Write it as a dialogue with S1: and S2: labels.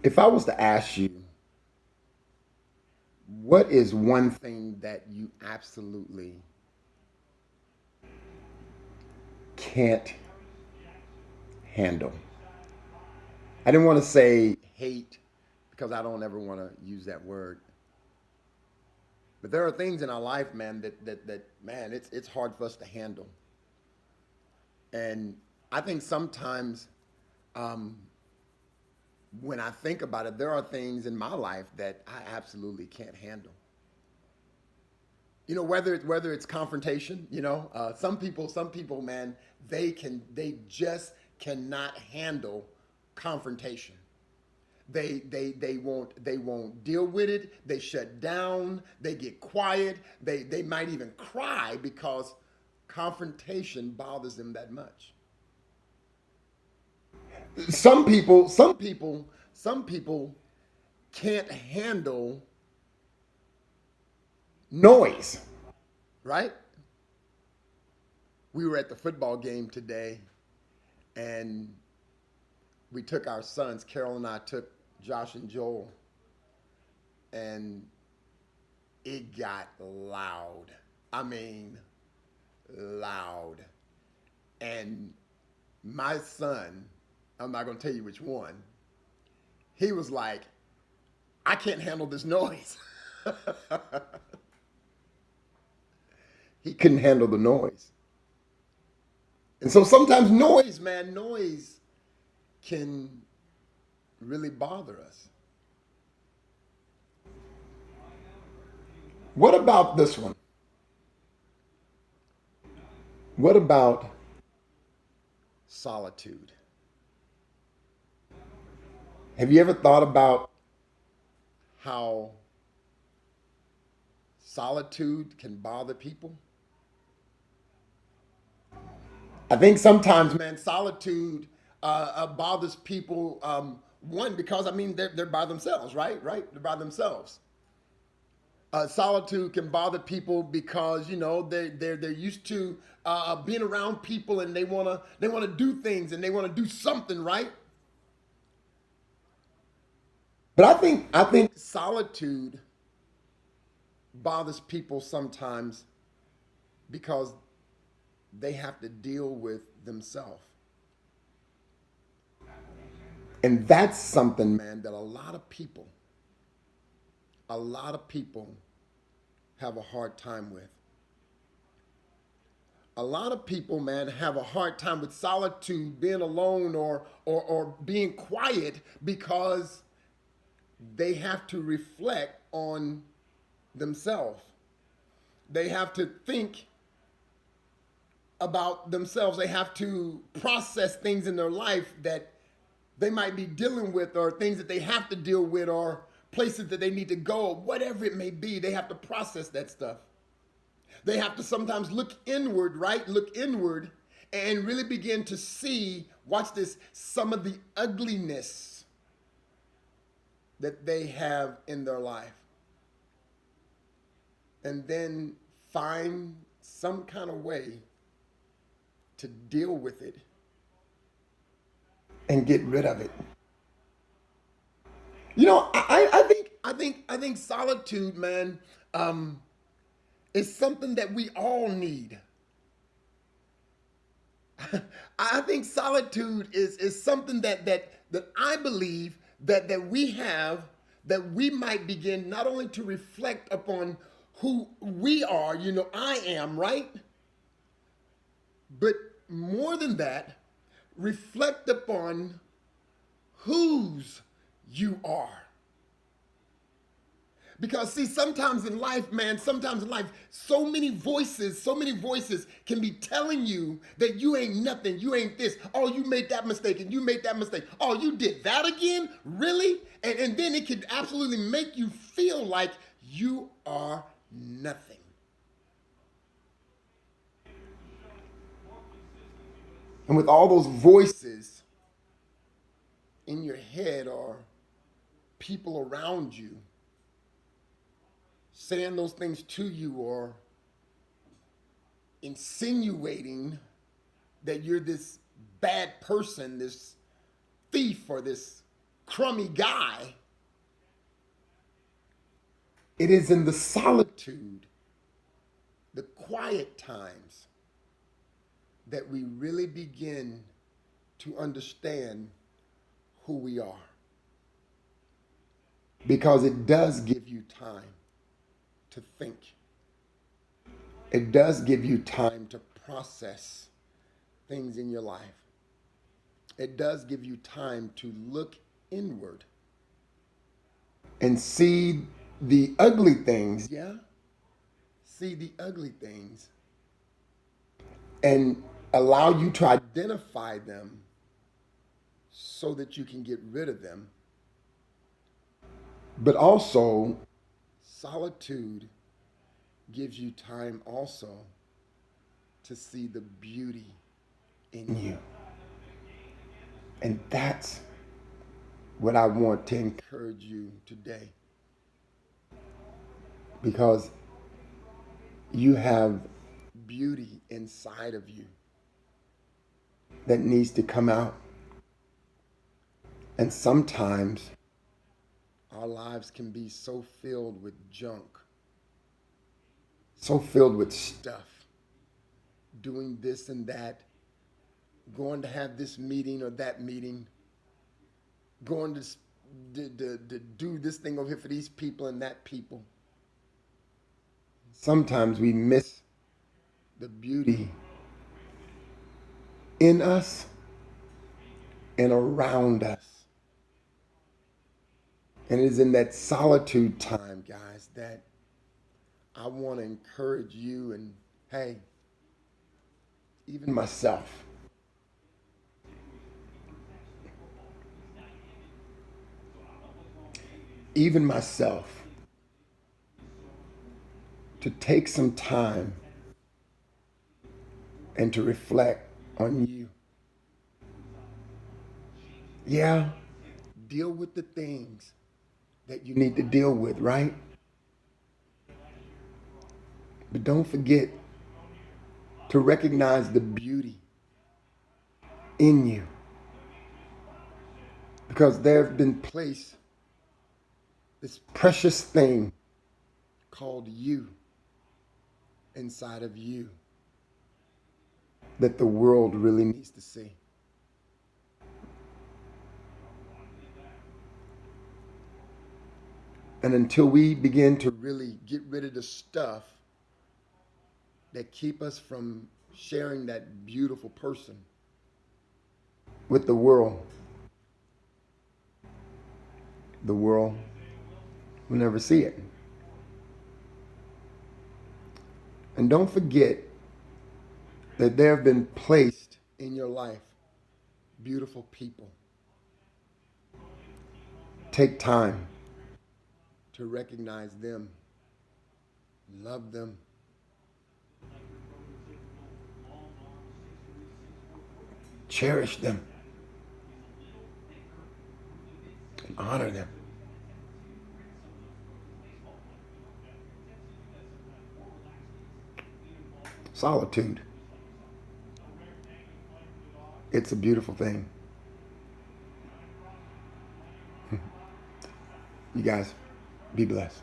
S1: If I was to ask you, what is one thing that you absolutely can't handle? I didn't want to say hate because I don't ever want to use that word. But there are things in our life, man, that man, it's hard for us to handle. And I think sometimes um, when I think about it, there are things in my life that I absolutely can't handle. Whether it's confrontation, some people, man, they just cannot handle confrontation. They won't deal with it. They shut down. They get quiet. They might even cry because confrontation bothers them that much. Some people can't handle noise, right? We were at the football game today, and we took our sons. Carol and I took Josh and Joel, and it got loud. I mean, loud. And my son, I'm not going to tell you which one, he was like, I can't handle this noise. He couldn't handle the noise. And so sometimes noise, man, noise can really bother us. What about this one? What about solitude? Have you ever thought about how solitude can bother people? I think sometimes, man, solitude bothers people. One, because I mean they're by themselves, right? Right? They're by themselves. Solitude can bother people because they're used to being around people, and they wanna do things, and they wanna do something, right? But I think solitude bothers people sometimes because they have to deal with themselves. And that's something, man, that a lot of people have a hard time with. A lot of people, man, have a hard time with solitude, being alone, or being quiet, because they have to reflect on themselves. They have to think about themselves. They have to process things in their life that they might be dealing with, or things that they have to deal with, or places that they need to go, whatever it may be. They have to process that stuff. They have to sometimes look inward, right? Look inward and really begin to see, watch this, some of the ugliness that they have in their life. And then find some kind of way to deal with it and get rid of it. I think solitude, man, is something that we all need. I think solitude is something that I believe that we have, that we might begin not only to reflect upon who we are, I am, right? But more than that, reflect upon whose you are. Because see, sometimes in life, so many voices can be telling you that you ain't nothing, you ain't this. Oh, you made that mistake, and you made that mistake. Oh, you did that again? Really? And then it could absolutely make you feel like you are nothing. And with all those voices in your head, or people around you saying those things to you, or insinuating that you're this bad person, this thief, or this crummy guy. It is in the solitude, the quiet times, that we really begin to understand who we are. Because it does give you time to think. It does give you time to process things in your life. It does give you time to look inward and see the ugly things, yeah? See the ugly things and allow you to identify them so that you can get rid of them. But also, solitude gives you time also to see the beauty in you. And that's what I want to encourage you today. Because you have beauty inside of you that needs to come out. And sometimes our lives can be so filled with junk, so filled with stuff, doing this and that, going to have this meeting or that meeting, going to do this thing over here for these people and that people. Sometimes we miss the beauty in us and around us. And it is in that solitude time, guys, that I want to encourage you and, hey, even myself. Even myself, to take some time and to reflect on you. Yeah, deal with the things that you need to deal with, right? But don't forget to recognize the beauty in you. Because there have been placed this precious thing called you inside of you that the world really needs to see. And until we begin to really get rid of the stuff that keep us from sharing that beautiful person with the world will never see it. And don't forget that there have been placed in your life beautiful people. Take time to recognize them, love them, cherish them, and honor them. Solitude. It's a beautiful thing. You guys, be blessed.